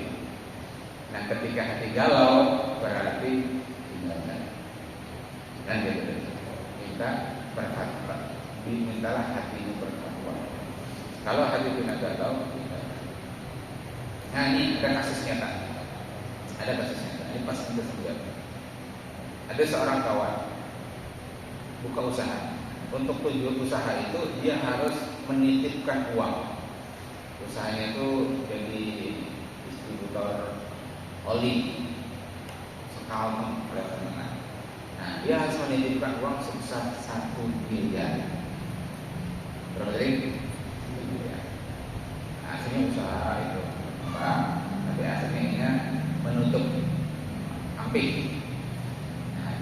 Nah, ketika hati galau berarti tinggalkan. Dan gitu. Minta berfatwa. Mintalah hatimu berfatwa. Kalau hati tidak galau, nah ini ada kasus nyata. Ada kasus nyata. Ini pas kita sebut. Ada seorang kawan buka usaha. Untuk tujuan usaha itu dia harus menitipkan uang. Usahanya itu jadi distributor oli, sekalm, nah dia harus menitipkan uang sebesar 1 miliar. Berapa tadi? 1 miliar. Nah, akhirnya usaha itu tapi akhirnya menutup amping.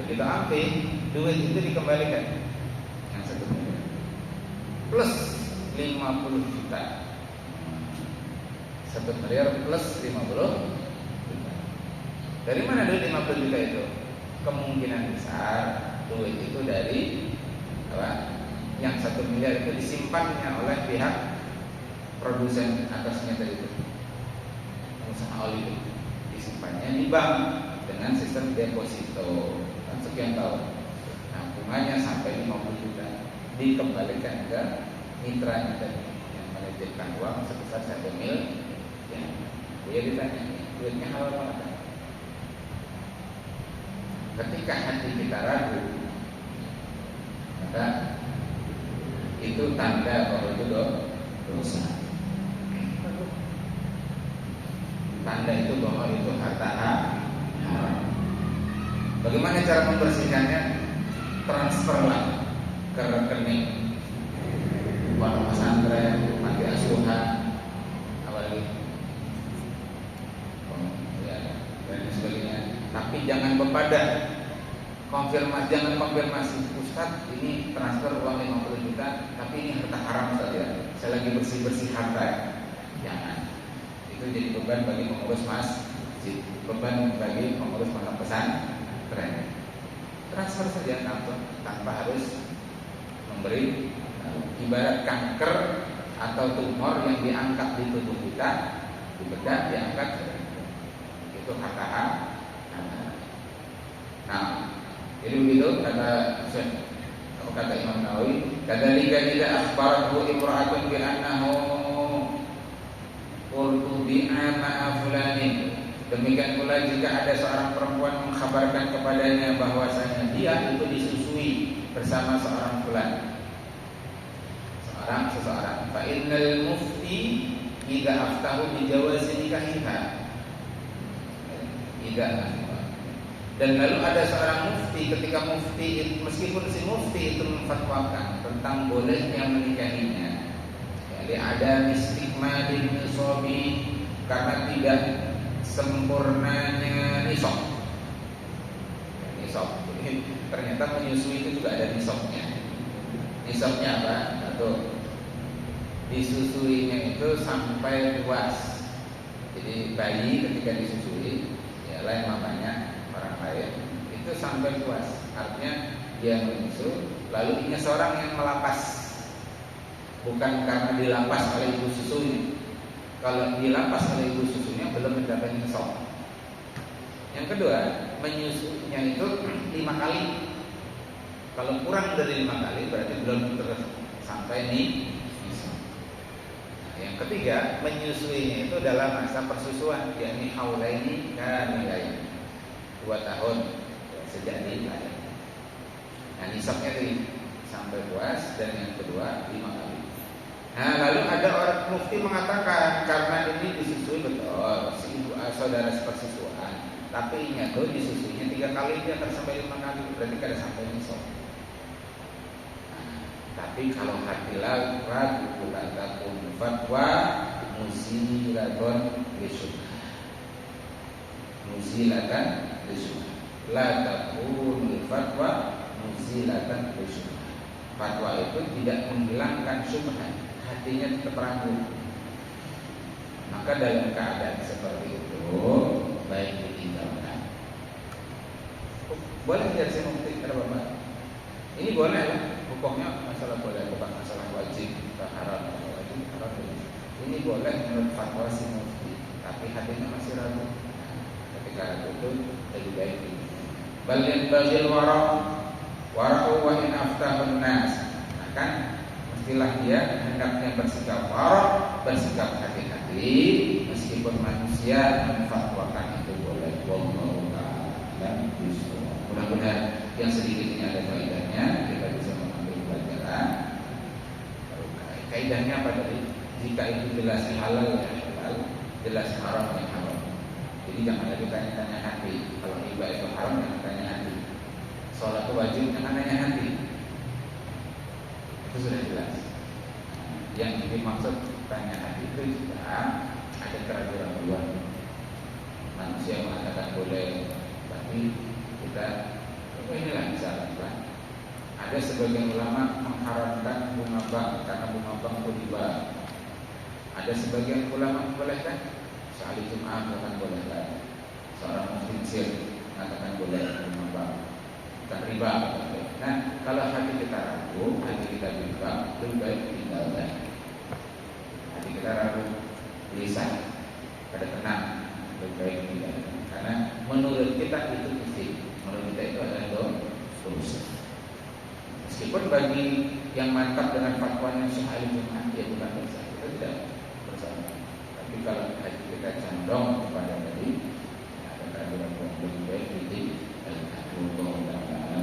Begitu amping, duit itu dikembalikan yang 1 miliar plus 50 juta. 1 miliar plus 50 juta. Dari mana duit 50 juta itu? Kemungkinan besar duit itu dari apa? Yang 1 miliar itu disimpannya oleh pihak produsen atasnya tadi itu. sama oli itu disimpannya di bank dengan sistem deposito kan sekian tahun. Nah, bunganya sampai 50 juta dikembalikan ke mitra tadi yang manajerkan uang sebesar 1 miliar. Ya, dia ditanya, duitnya halal apa? Ketika hati kita ragu, maka itu tanda bahwa itu dosa. Tanda itu bahwa itu harta haram. Bagaimana cara membersihkannya? Transferlah ke rekening pondok pesantren, panti asuhan, apalagi ya, dan sebagainya. Tapi jangan bepada jangan konfirmasi Ustaz, ini transfer uang 50 juta, tapi ini harta haram saja. Saya lagi bersih harta. Jangan. Itu jadi beban bagi pengurus masjid, beban bagi pengurus pondok pesantren. Transfer saja tanpa harus memberi ibarat kanker atau tumor yang diangkat di tubuh kita, dibedah, diangkat, itu harta haram. Nah, jadi begitu kata Imam Nawawi, kadzalika idza akhbarathu imra'atun bi annahu qultu bi'a ma'a fulanin. Demikian pula jika ada seorang perempuan mengkhabarkan kepadanya bahwasanya dia itu disusui bersama seorang fulan. Seseorang. Fa innal mufti idza aftahu bi jawazi nikahiha. Dan lalu ada seorang mufti, ketika mufti meskipun si mufti itu memfatwakan tentang bolehnya menikahinya, jadi ada stigma di nisabi karena tidak sempurnanya nisab. Jadi ternyata menyusui itu juga ada nisabnya. Nisabnya apa? Satu, disusuinya itu sampai puas. Jadi bayi ketika disusui, ya lain mamanya orang lain itu sampai puas, artinya dia menyusu, lalu ini seorang yang melapas, bukan karena dilapas oleh ibu susunya. Kalau dilapas oleh ibu susunya belum mendapat nisab. Yang kedua, menyusunya itu 5 kali. Kalau kurang dari 5 kali berarti belum sampai nisab. Yang ketiga, menyusuinya itu dalam masa persusuan, yakni haulaini kamilain, 2 tahun sejak dilahirkan. Nah, nisabnya tadi sampai puas, dan yang kedua 5 kali. Nah, lalu ada orang mufti mengatakan karena ini disusui betul si ibu saudara sepersusuan, tapi ingat tuh disusuinya 3 kali, dia akan sampai 5 kali, berarti kada sampai nisab. Tapi kalau hati ragu, katakan fatwa muzilatun lisubha. Muzilatan lisubha. La takunul fatwa muzilatan lisubha. Fatwa itu tidak menghilangkan subhat, hatinya tetap ragu. Maka dalam keadaan seperti itu baik ditinggalkan. Boleh tidak saya mufti ada Bapak? Ini boleh lah. Hukumnya masalah boleh, bukan masalah wajib atau haram atau wajib haram. Ini boleh menurut fatwa si mufti, tapi hatinya masih ragu. Ketika ragu itu lebih baik ini. Balin bagil wara'u wa in aftahun nas. Nah kan mestilah dia hendaknya bersikap wara'u, bersikap hati-hati, meskipun manusia memfatwakan itu boleh. Wallahu ta'ala bishawab. Mudah-mudahan yang sedikit ini ada faedahnya, kita bisa mengambil pelajaran. Kaidahnya apa tadi? Jika itu jelas halal ya halal, jelas haram ya haram. Jadi jangan lagi tanya-tanya hati. Kalau riba itu haram, jangan tanya hati. Sholat itu wajib, jangan tanya hati. Itu sudah jelas. Yang dimaksud tanya hati itu jika ada keraguan-keraguan. Manusia mengatakan boleh, tapi kita inilah misalnya ada sebagian ulama mengharamkan bunga bank karena bunga bank itu riba. Ada sebagian ulama membolehkan. Sekali Jumat mengatakan bolehkan. Seorang mufti Mesir mengatakan boleh bunga bank, bukan riba. Nah, kalau hati kita ragu, hati kita bimbang, lebih baik tinggalkan. Hati kita ragu, gelisah, pada tenang. lebih baik tidak. Karena menurut kita itu mesti, menurut kita itu adalah dosa. Meskipun bagi yang mantap dengan fatwanya Syekh Ali Jumat, dia bukan dosa, kita tidak bersama. Tapi kalau hati kita condong kepada tadi, ada keraguan yang lebih baik itu Allah Taala.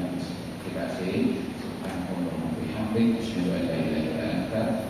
Kita akhiri. Subhanallah wa bihamdihi, asyhadu an la ilaha illa anta